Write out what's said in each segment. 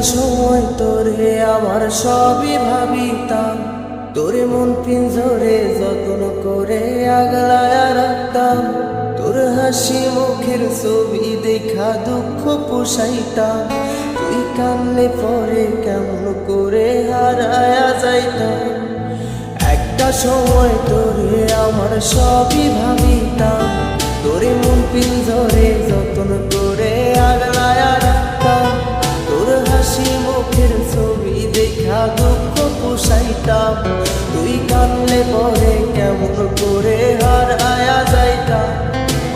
সময় তোরে আমার সবই ভাবিতাম, তোরে মন পিঞ্জরে যত্ন করে আগলায়া রাখতাম। তোর হাসি মুখের ছবি দেখা দুঃখ পোষাইতাম, তুই কানলে পরে কেমন করে হারায়া যাইতাম। একটা সময় তোরে আমার সবই ভাবিতাম, তোরে মন পিঞ্জরে যত্ন করে আগলায়া রাখতাম। তোর হাসি মুখের ছবি দেখা দুঃখ পোষাইতাম, তুই কানলে পরে কেমন করে হারায়া যাইতাম।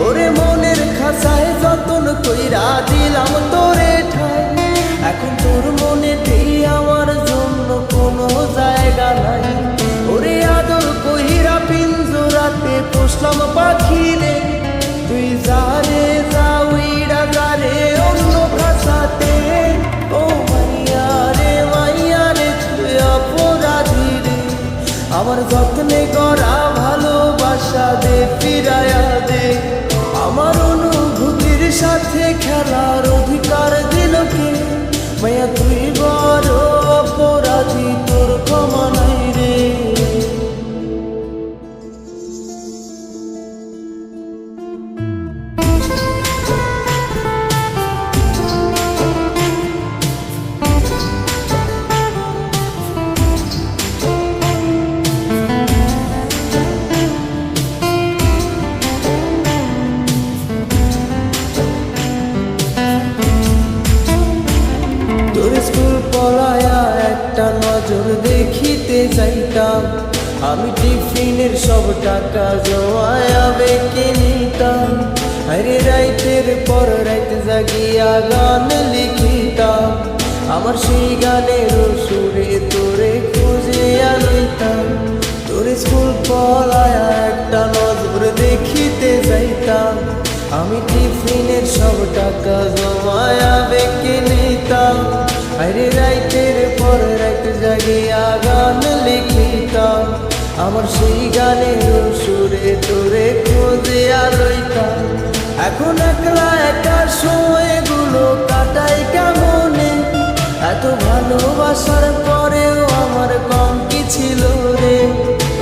ওরে মনের খাঁচায় যতন কইরা দিলাম তোরে ঠাই, এখন তোর মনেতেই আমার জন্য কোনো জায়গা নাই। ওরে আদর কইরা পিঞ্জরাতে পোষলাম পাখি রে, তুই যারে যা উইড়া যারে অন্য ভাষাতে। ও মাইয়া রে তুই অপরাধী রে, আমার যত্নে করা ভালোবাসা দে ফিরায়া দে। আমার অনুভূতির সাথে খেলার অধিকার দিল কে? মাইয়া তুই বড় অপরাধী, তোর ক্ষমা নাই রে। তোর স্কুল পড়ায়া একটা নজর দেখিতে যাইতাম, আমি টিফিনের সব টাকা জমায়া বেঁকে নিতাম। আরে রাইতের পর রাইত জাগিয়া গান লিখিতাম, আমার সেই গানের সুরে তোরে খুঁজে আনিতাম। তোর স্কুল পড়ায়া একটা নজর দেখিতে যাইতাম, আমি টিফিনের সব টাকা জমায়া বেঁকে নিতাম। আরে রাইতের পর রাইত জাগিয়া গান লিখিতাম, আমার সেই গানের সুরে তোরে খুঁজিয়া লইতাম। এখন একলা একা সময়গুলো কাটাই কেমনে, এত ভালোবাসার পরেও আমার কম কি ছিল রে।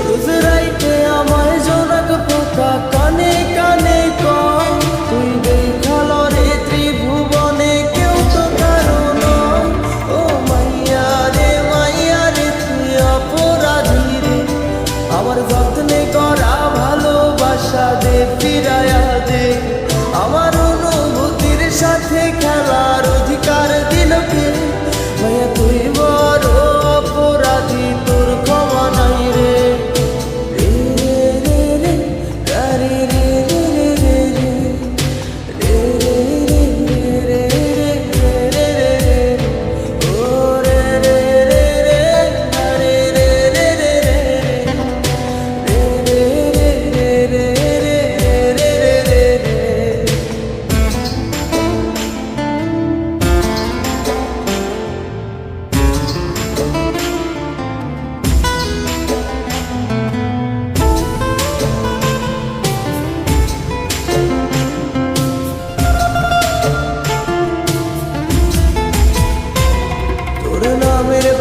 রোজ রাইতে আমায় জোনাক পোকা কানে কানে কম, তুই দেখাল রে ত্রিভুবনে কেউ তো কারণ। ও মাইয়া রে তুই অপরাধী রে, আমার যত্নে করা ভালোবাসা দে ফিরায়া দে। আমার অনুভূতির সাথে খেলার অধিকার দিল কে? মাইয়া তুই বড় অপরাধী, তোর ক্ষমা নাই রে।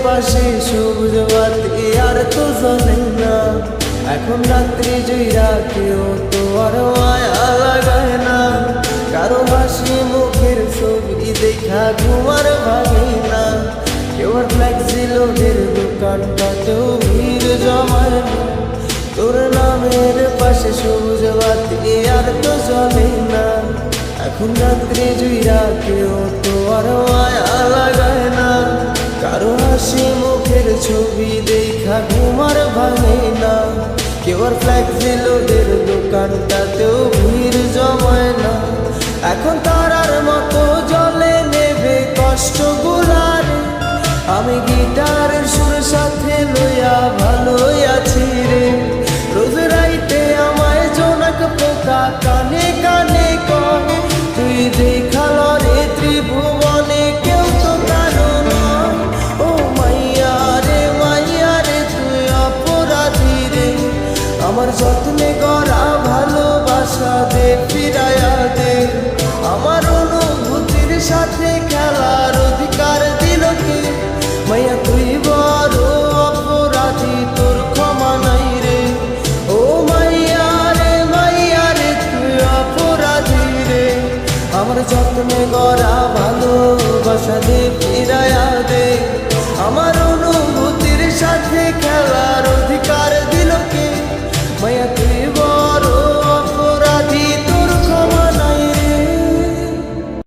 পাশে সবুজ বাতি আর তো জ্বলে না, এখন রাত্রি জুইরা কেউ তো আর মায়া লাগায় না। কারো হাসি মুখের ছবি দেখা ঘুমার ভাগে না, কেউ আর ফ্লেক্সি লোডের দোকানটাতেও ভিড় জমায় না। তোর নামের পাশে সবুজ বাতি আর তো জ্বলে না, এখন রাত্রি জুইরা কেউ তো আর মায়া লাগায় না। কারো হাসি মুখের ছবি দেখা ঘুমার ভাঙে না, কেউ আর ফ্লেক্সি লোডের দোকানটাতেও ভিড় জমায় না। এখন তারার মতো জলে নেবে কষ্ট গুলারে, আমি গিটারের সুর সাথে লইয়া ভালোই আছি রে। রোজ রাইতে আমায় জোনাক পোকা কানে কানে কর, তুই দেখাল রে ত্রিভুবনে কেউ তো কারণ। ও মাইয়া রে তুই অপরাধী রে, আমার যত্নে করা ভালোবাসা দে ফিরায়া দে। আমার অনুভূতির সাথে খেলার অধিকার দিল যত্ন